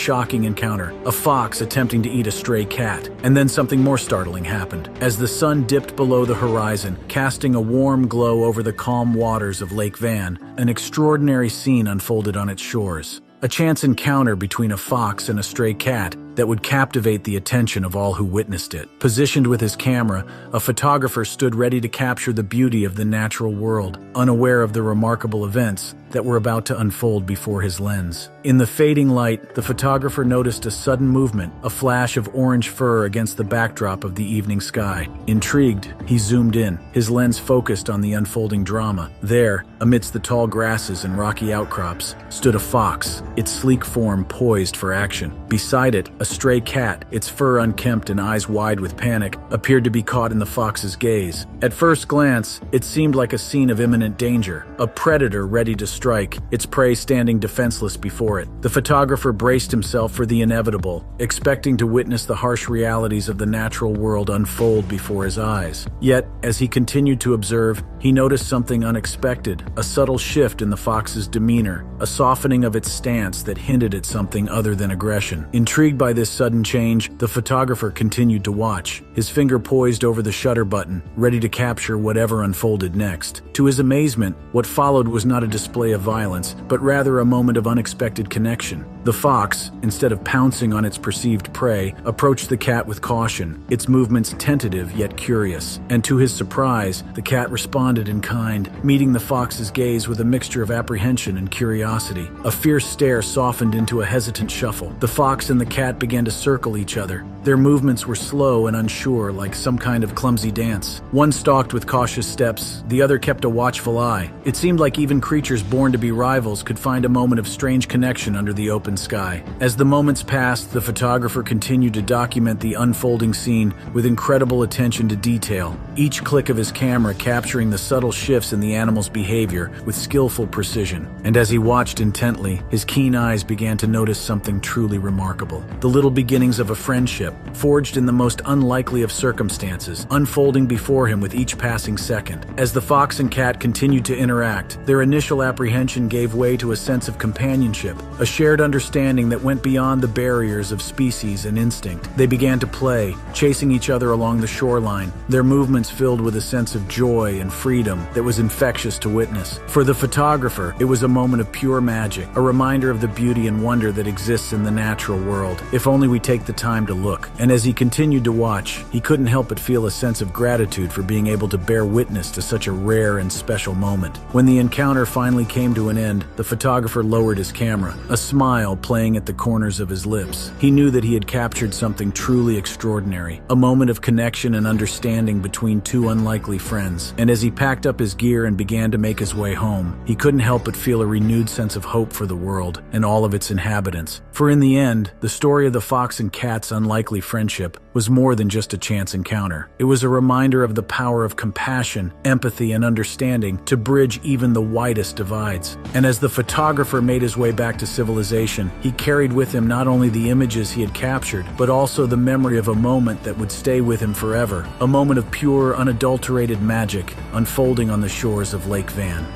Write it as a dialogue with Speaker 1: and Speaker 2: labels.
Speaker 1: shocking encounter, a fox attempting to eat a stray cat. And then something more startling happened. As the sun dipped below the horizon, casting a warm glow over the calm waters of Lake Van, an extraordinary scene unfolded on its shores. A chance encounter between a fox and a stray cat that would captivate the attention of all who witnessed it. Positioned with his camera, a photographer stood ready to capture the beauty of the natural world, unaware of the remarkable events that were about to unfold before his lens. In the fading light, the photographer noticed a sudden movement, a flash of orange fur against the backdrop of the evening sky. Intrigued, he zoomed in, his lens focused on the unfolding drama. There, amidst the tall grasses and rocky outcrops, stood a fox, its sleek form poised for action. Beside it, a stray cat, its fur unkempt and eyes wide with panic, appeared to be caught in the fox's gaze. At first glance, it seemed like a scene of imminent danger, a predator ready to strike, its prey standing defenseless before it. The photographer braced himself for the inevitable, expecting to witness the harsh realities of the natural world unfold before his eyes. Yet, as he continued to observe, he noticed something unexpected, a subtle shift in the fox's demeanor, a softening of its stance that hinted at something other than aggression. Intrigued by this sudden change, the photographer continued to watch, his finger poised over the shutter button, ready to capture whatever unfolded next. To his amazement, what followed was not a display of violence, but rather a moment of unexpected connection. The fox, instead of pouncing on its perceived prey, approached the cat with caution, its movements tentative yet curious. And to his surprise, the cat responded in kind, meeting the fox's gaze with a mixture of apprehension and curiosity. A fierce stare softened into a hesitant shuffle. The fox and the cat began to circle each other. Their movements were slow and unsure, like some kind of clumsy dance. One stalked with cautious steps, the other kept a watchful eye. It seemed like even creatures born to be rivals could find a moment of strange connection under the open sky. As the moments passed, the photographer continued to document the unfolding scene with incredible attention to detail, each click of his camera capturing the subtle shifts in the animal's behavior with skillful precision. And as he watched intently, his keen eyes began to notice something truly remarkable. The little beginnings of a friendship, forged in the most unlikely of circumstances, unfolding before him with each passing second. As the fox and cat continued to interact, their initial apprehension gave way to a sense of companionship, a shared understanding that went beyond the barriers of species and instinct. They began to play, chasing each other along the shoreline, their movements filled with a sense of joy and freedom that was infectious to witness. For the photographer, it was a moment of pure magic, a reminder of the beauty and wonder that exists in the natural world, if only we take the time to look. And as he continued to watch, he couldn't help but feel a sense of gratitude for being able to bear witness to such a rare and special moment. When the encounter finally came to an end, the photographer lowered his camera, a smile playing at the corners of his lips. He knew that he had captured something truly extraordinary, a moment of connection and understanding between two unlikely friends. And as he packed up his gear and began to make his way home, he couldn't help but feel a renewed sense of hope for the world and all of its inhabitants. For in the end, the story of the fox and cat's unlikely friendship was more than just a chance encounter. It was a reminder of the power of compassion, empathy, and understanding to bridge even the widest divides. And as the photographer made his way back to civilization, he carried with him not only the images he had captured, but also the memory of a moment that would stay with him forever, a moment of pure, unadulterated magic unfolding on the shores of Lake Van.